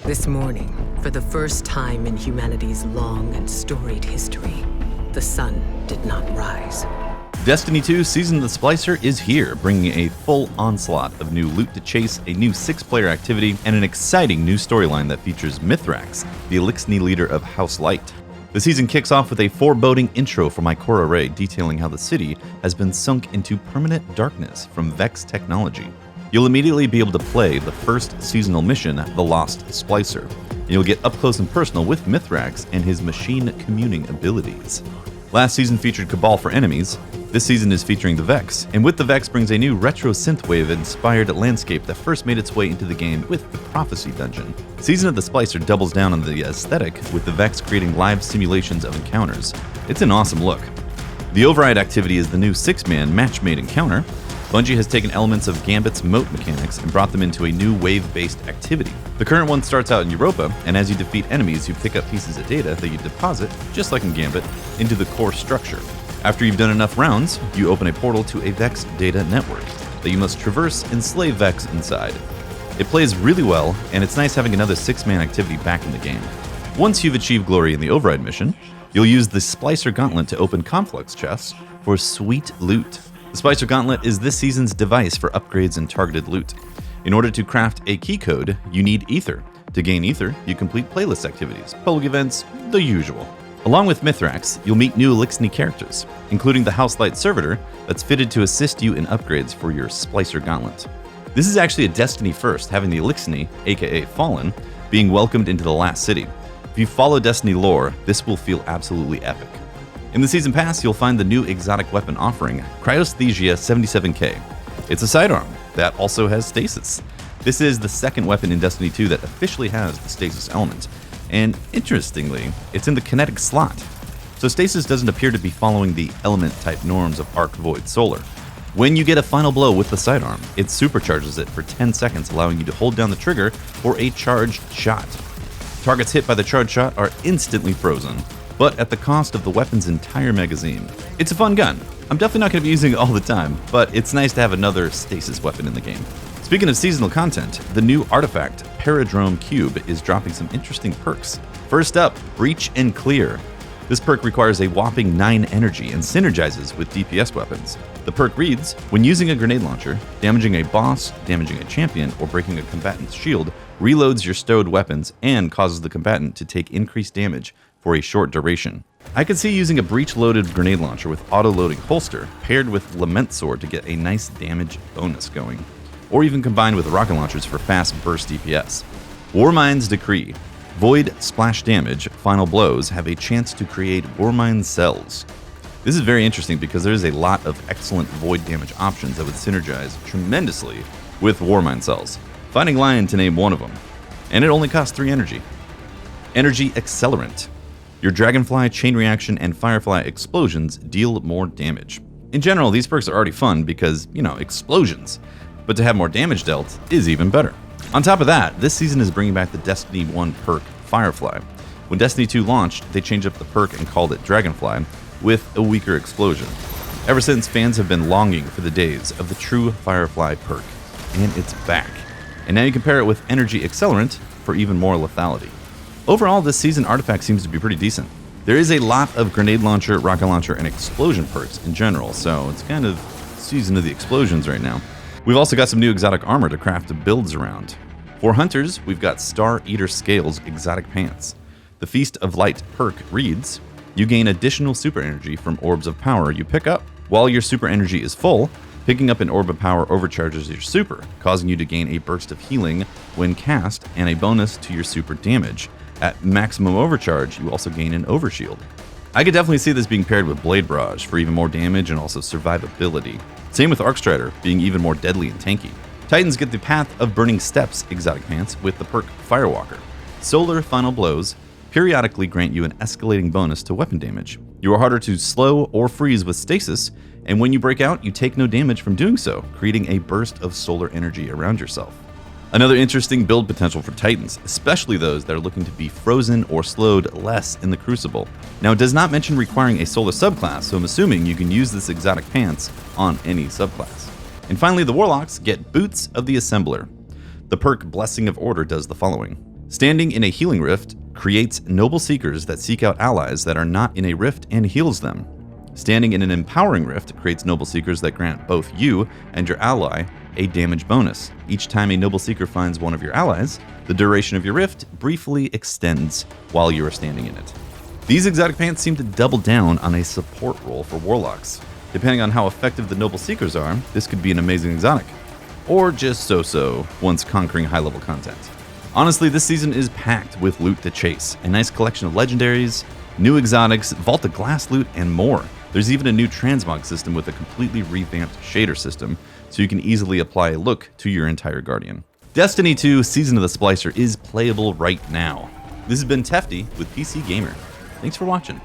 This morning, for the first time in humanity's long and storied history, the sun did not rise. Destiny 2 Season of the Splicer is here, bringing a full onslaught of new loot to chase, a new 6-player activity, and an exciting new storyline that features Mithrax, the Elixni leader of House Light. The season kicks off with a foreboding intro from Ikora Ray detailing how the city has been sunk into permanent darkness from Vex technology. You'll immediately be able to play the first seasonal mission, The Lost Splicer, and you'll get up close and personal with Mithrax and his machine communing abilities. Last season featured Cabal for enemies. This season is featuring the Vex, and with the Vex brings a new retro synthwave-inspired landscape that first made its way into the game with the Prophecy Dungeon. Season of the Splicer doubles down on the aesthetic, with the Vex creating live simulations of encounters. It's an awesome look. The Override activity is the new 6-man match-made encounter. Bungie has taken elements of Gambit's moat mechanics and brought them into a new wave-based activity. The current one starts out in Europa, and as you defeat enemies, you pick up pieces of data that you deposit, just like in Gambit, into the core structure. After you've done enough rounds, you open a portal to a Vex data network that you must traverse and slay Vex inside. It plays really well, and it's nice having another 6-man activity back in the game. Once you've achieved glory in the Override mission, you'll use the Splicer Gauntlet to open Conflux chests for sweet loot. The Splicer Gauntlet is this season's device for upgrades and targeted loot. In order to craft a key code, you need Ether. To gain Ether, you complete playlist activities, public events, the usual. Along with Mithrax, you'll meet new Elixni characters, including the House Light servitor that's fitted to assist you in upgrades for your Splicer Gauntlet. This is actually a Destiny first, having the Elixni, aka Fallen, being welcomed into the last city. If you follow Destiny lore, this will feel absolutely epic. In the Season Pass, you'll find the new exotic weapon offering, Cryosthesia 77K. It's a sidearm that also has stasis. This is the second weapon in Destiny 2 that officially has the stasis element, and interestingly, it's in the kinetic slot. So stasis doesn't appear to be following the element-type norms of Arc, Void, Solar. When you get a final blow with the sidearm, it supercharges it for 10 seconds, allowing you to hold down the trigger for a charged shot. Targets hit by the charged shot are instantly frozen, but at the cost of the weapon's entire magazine. It's a fun gun. I'm definitely not going to be using it all the time, but it's nice to have another stasis weapon in the game. Speaking of seasonal content, the new artifact, Paradrome Cube, is dropping some interesting perks. First up, Breach and Clear. This perk requires a whopping 9 energy and synergizes with DPS weapons. The perk reads, when using a grenade launcher, damaging a boss, damaging a champion, or breaking a combatant's shield, reloads your stowed weapons and causes the combatant to take increased damage for a short duration. I could see using a breach-loaded grenade launcher with auto-loading holster paired with Lament Sword to get a nice damage bonus going, or even combined with rocket launchers for fast burst DPS. Warmind's Decree. Void splash damage, final blows have a chance to create Warmind cells. This is very interesting because there is a lot of excellent void damage options that would synergize tremendously with Warmind cells. Finding Lion to name one of them, and it only costs 3 energy. Energy Accelerant. Your Dragonfly, Chain Reaction, and Firefly explosions deal more damage. In general, these perks are already fun because, explosions. But to have more damage dealt is even better. On top of that, this season is bringing back the Destiny 1 perk, Firefly. When Destiny 2 launched, they changed up the perk and called it Dragonfly, with a weaker explosion. Ever since, fans have been longing for the days of the true Firefly perk, and it's back. And now you can pair it with Energy Accelerant for even more lethality. Overall, this season artifact seems to be pretty decent. There is a lot of grenade launcher, rocket launcher, and explosion perks in general, so it's kind of season of the explosions right now. We've also got some new exotic armor to craft builds around. For hunters, we've got Star Eater Scales exotic pants. The Feast of Light perk reads, you gain additional super energy from orbs of power you pick up. While your super energy is full, picking up an orb of power overcharges your super, causing you to gain a burst of healing when cast and a bonus to your super damage. At maximum overcharge, you also gain an overshield. I could definitely see this being paired with Blade Barrage for even more damage and also survivability. Same with Arcstrider, being even more deadly and tanky. Titans get the Path of Burning Steps exotic pants with the perk Firewalker. Solar Final Blows periodically grant you an escalating bonus to weapon damage. You are harder to slow or freeze with stasis, and when you break out, you take no damage from doing so, creating a burst of solar energy around yourself. Another interesting build potential for Titans, especially those that are looking to be frozen or slowed less in the Crucible. Now, it does not mention requiring a solar subclass, so I'm assuming you can use this exotic pants on any subclass. And finally, the Warlocks get Boots of the Assembler. The perk Blessing of Order does the following. Standing in a healing rift creates noble seekers that seek out allies that are not in a rift and heals them. Standing in an empowering rift creates noble seekers that grant both you and your ally a damage bonus. Each time a noble seeker finds one of your allies, the duration of your rift briefly extends while you are standing in it. These exotic pants seem to double down on a support role for warlocks. Depending on how effective the noble seekers are, this could be an amazing exotic. Or just so-so once conquering high-level content. Honestly, this season is packed with loot to chase. A nice collection of legendaries, new exotics, vaulted glass loot, and more. There's even a new transmog system with a completely revamped shader system, so you can easily apply a look to your entire Guardian. Destiny 2 Season of the Splicer is playable right now. This has been Tefty with PC Gamer. Thanks for watching.